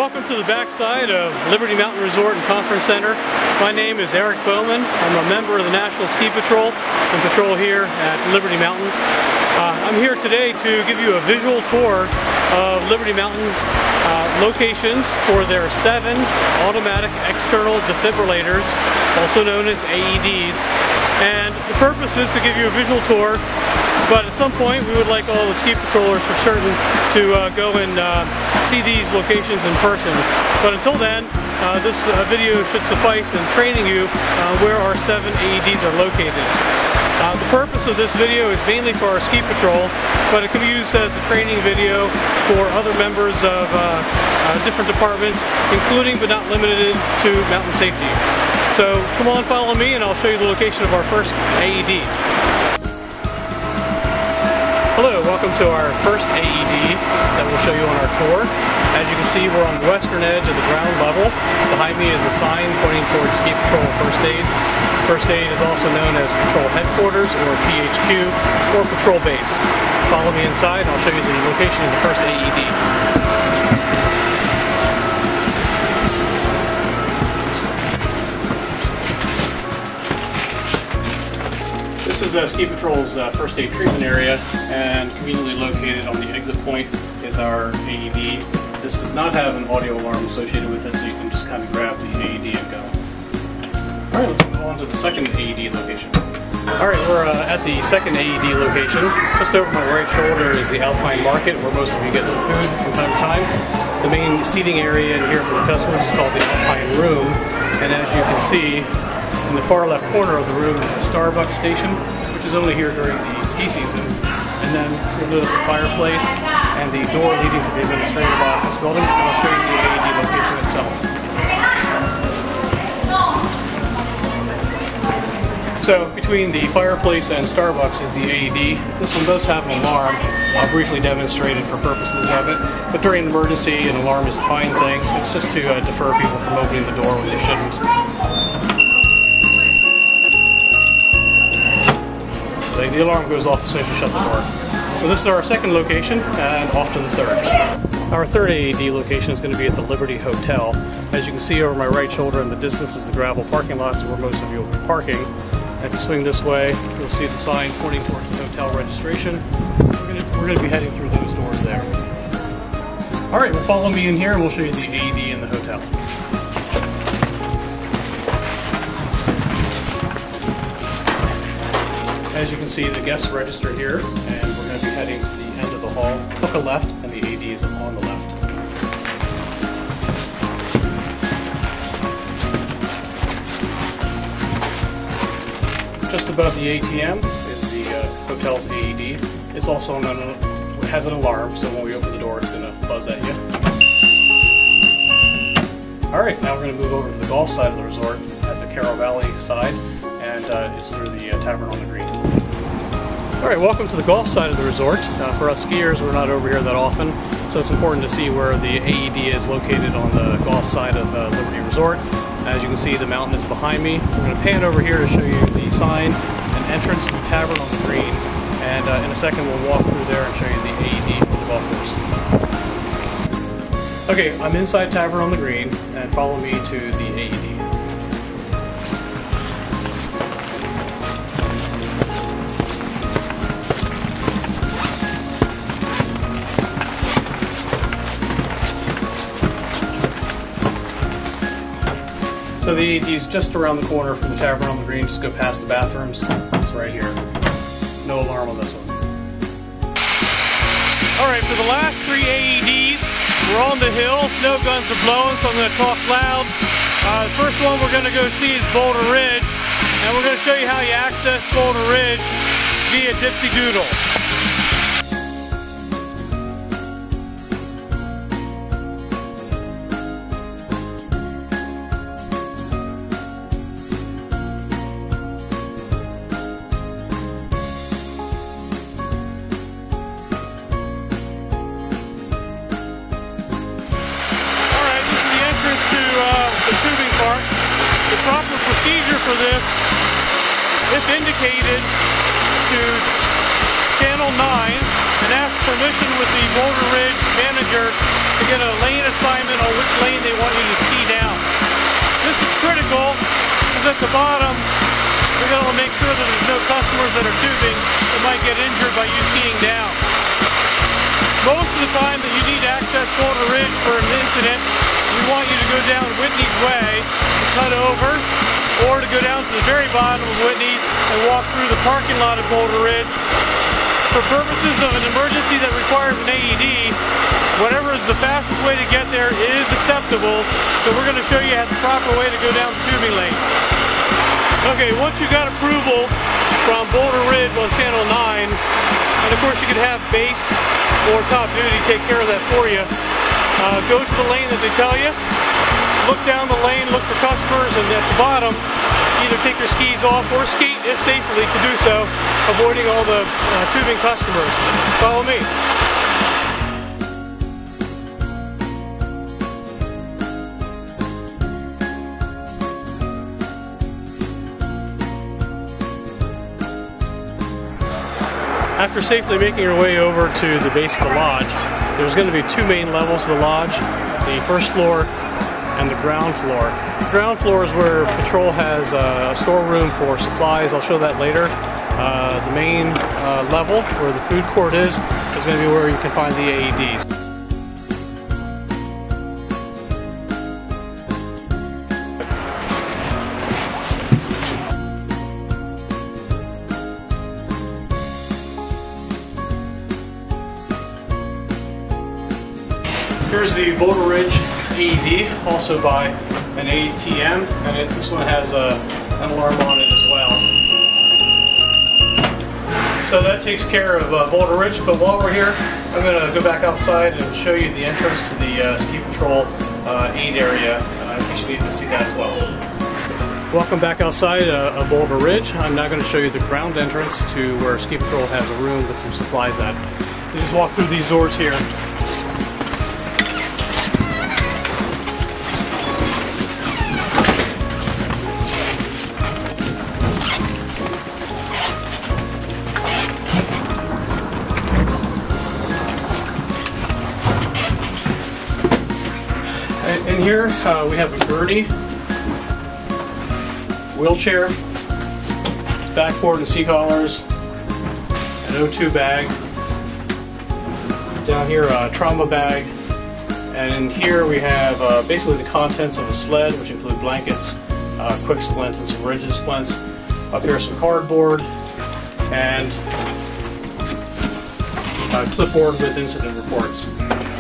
welcome to the backside of Liberty Mountain Resort and Conference Center. My name is Eric Bowman. I'm a member of the National Ski Patrol and patrol here at Liberty Mountain. I'm here today to give you a visual tour of Liberty Mountain's locations for their 7 automatic external defibrillators, also known as AEDs. And the purpose is to give you a visual tour, but at some point we would like all the ski patrollers for certain to go and see these locations in person. But until then, this video should suffice in training you where our 7 AEDs are located. The purpose of this video is mainly for our ski patrol, but it can be used as a training video for other members of different departments, including but not limited to mountain safety. So come on, follow me, and I'll show you the location of our first AED. Hello, welcome to our first AED that we'll show you on our tour. As you can see, we're on the western edge of the ground level. Behind me is a sign pointing towards Ski Patrol First Aid. First Aid is also known as Patrol Headquarters, or PHQ, or Patrol Base. Follow me inside and I'll show you the location of the first AED. This is Ski Patrol's first aid treatment area, and conveniently located on the exit point is our AED. This does not have an audio alarm associated with it, so you can just kind of grab the AED and go. Alright, let's move on to the second AED location. Alright, we're at the second AED location. Just over my right shoulder is the Alpine Market, where most of you get some food from time to time. The main seating area in here for the customers is called the Alpine Room, and as you can see, in the far left corner of the room is the Starbucks station, which is only here during the ski season. And then you'll notice the fireplace and the door leading to the administrative office building, and I'll show you the AED location itself. So between the fireplace and Starbucks is the AED. This one does have an alarm. I'll briefly demonstrate it for purposes of it. But during an emergency, an alarm is a fine thing. It's just to deter people from opening the door when they shouldn't. The alarm goes off as soon as you shut the door. So this is our second location, and off to the third. Our third AED location is going to be at the Liberty Hotel. As you can see over my right shoulder in the distance is the gravel parking lots where most of you will be parking. If you swing this way, you'll see the sign pointing towards the hotel registration. We're going to be heading through those doors there. Alright, well, follow me in here and we'll show you the AED in the hotel. As you can see, the guests register here, and we're going to be heading to the end of the hall. Hook a left, and the AED is on the left. Just above the ATM is the hotel's AED. It's also has an alarm, so when we open the door, it's going to buzz at you. Alright, now we're going to move over to the golf side of the resort at the Carroll Valley side, and it's through the Tavern on the Green. Alright, welcome to the golf side of the resort. For us skiers, we're not over here that often, so it's important to see where the AED is located on the golf side of Liberty Resort. As you can see, the mountain is behind me. We're going to pan over here to show you the sign and entrance to Tavern on the Green, and in a second we'll walk through there and show you the AED for the golf course. Okay, I'm inside Tavern on the Green, and follow me to the AED. So the AED is just around the corner from the Tavern on the Green. Just go past the bathrooms. It's right here. No alarm on this one. Alright, for the last 3 AEDs, we're on the hill. Snow guns are blowing, so I'm going to talk loud. The first one we're going to go see is Boulder Ridge, and we're going to show you how you access Boulder Ridge via Dipsy Doodle. The proper procedure for this, if indicated, to channel 9 and ask permission with the Boulder Ridge manager to get a lane assignment on which lane they want you to ski down. This is critical because at the bottom we're going to make sure that there's no customers that are tubing that might get injured by you skiing down. Most of the time that you need to access Boulder Ridge for an incident, we want you to go down Whitney's Way and cut over, or to go down to the very bottom of Whitney's and walk through the parking lot of Boulder Ridge. For purposes of an emergency that requires an AED, whatever is the fastest way to get there is acceptable, so we're going to show you the proper way to go down the tubing lane. Okay, once you got approval from Boulder Ridge on Channel 9, and of course you could have base or top duty take care of that for you, go to the lane that they tell you, look down the lane, look for customers, and at the bottom either take your skis off or skate if safely to do so, avoiding all the tubing customers. Follow me. After safely making your way over to the base of the lodge, there's going to be two main levels of the lodge, the first floor and the ground floor. The ground floor is where Patrol has a storeroom for supplies. I'll show that later. The main level, where the food court is going to be where you can find the AEDs. Here's the Boulder Ridge AED, also by an ATM, and this one has an alarm on it as well. So that takes care of Boulder Ridge, but while we're here, I'm going to go back outside and show you the entrance to the Ski Patrol aid area, in case you need to see that as well. Welcome back outside of Boulder Ridge. I'm now going to show you the ground entrance to where Ski Patrol has a room with some supplies at. You just walk through these doors here. In here we have a gurney, wheelchair, backboard and seat collars, an O2 bag, down here a trauma bag, and in here we have basically the contents of a sled, which include blankets, quick splints and some rigid splints. Up here some cardboard and a clipboard with incident reports.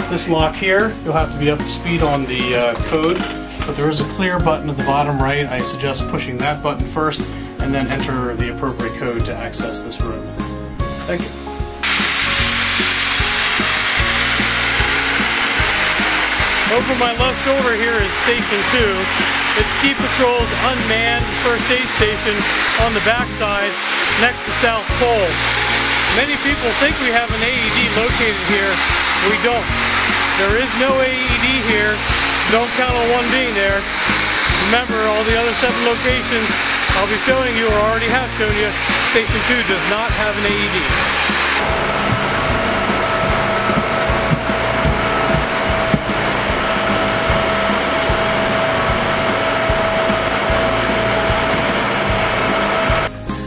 This lock here, you'll have to be up to speed on the code, but there is a clear button at the bottom right. I suggest pushing that button first and then enter the appropriate code to access this room. Thank you. Over my left shoulder here is Station 2. It's Ski Patrol's unmanned first aid station on the backside next to South Pole. Many people think we have an AED located here. We don't. There is no AED here. Don't count on one being there. Remember, all the other 7 locations I'll be showing you or already have shown you, Station 2 does not have an AED.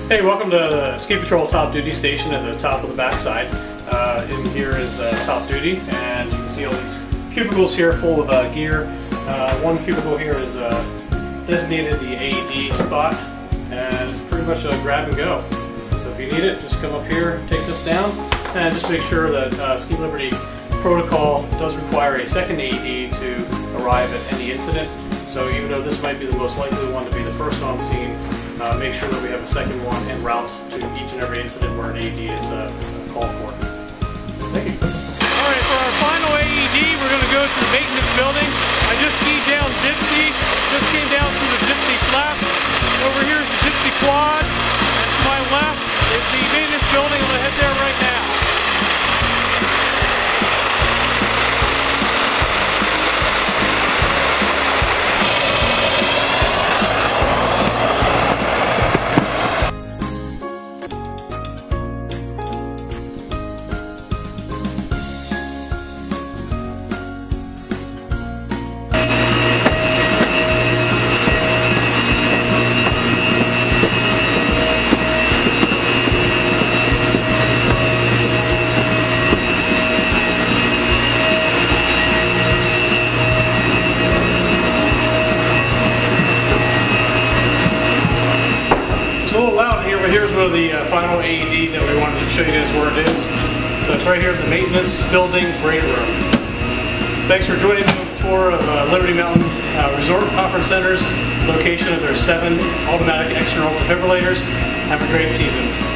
Hey, welcome to the Ski Patrol Top Duty Station at the top of the backside. In here is Top Duty, and you can see all these cubicles here full of gear. One cubicle here is designated the AED spot, and it's pretty much a grab and go. So if you need it, just come up here, take this down, and just make sure that Ski Liberty protocol does require a second AED to arrive at any incident. So even though this might be the most likely one to be the first on scene, make sure that we have a second one en route to each and every incident where an AED is called for. Thank you. Alright, for our final AED, we're going to go to the maintenance building. I just skied down Gypsy, just came down through the Gypsy Flats. Over here is the Gypsy Quad, and to my left is the maintenance building. I'm going to head there right now. really the final AED that we wanted to show you guys where it is. So it's right here at the maintenance building break room. Thanks for joining me on the tour of Liberty Mountain Resort Conference Center's location of their 7 automatic external defibrillators. Have a great season.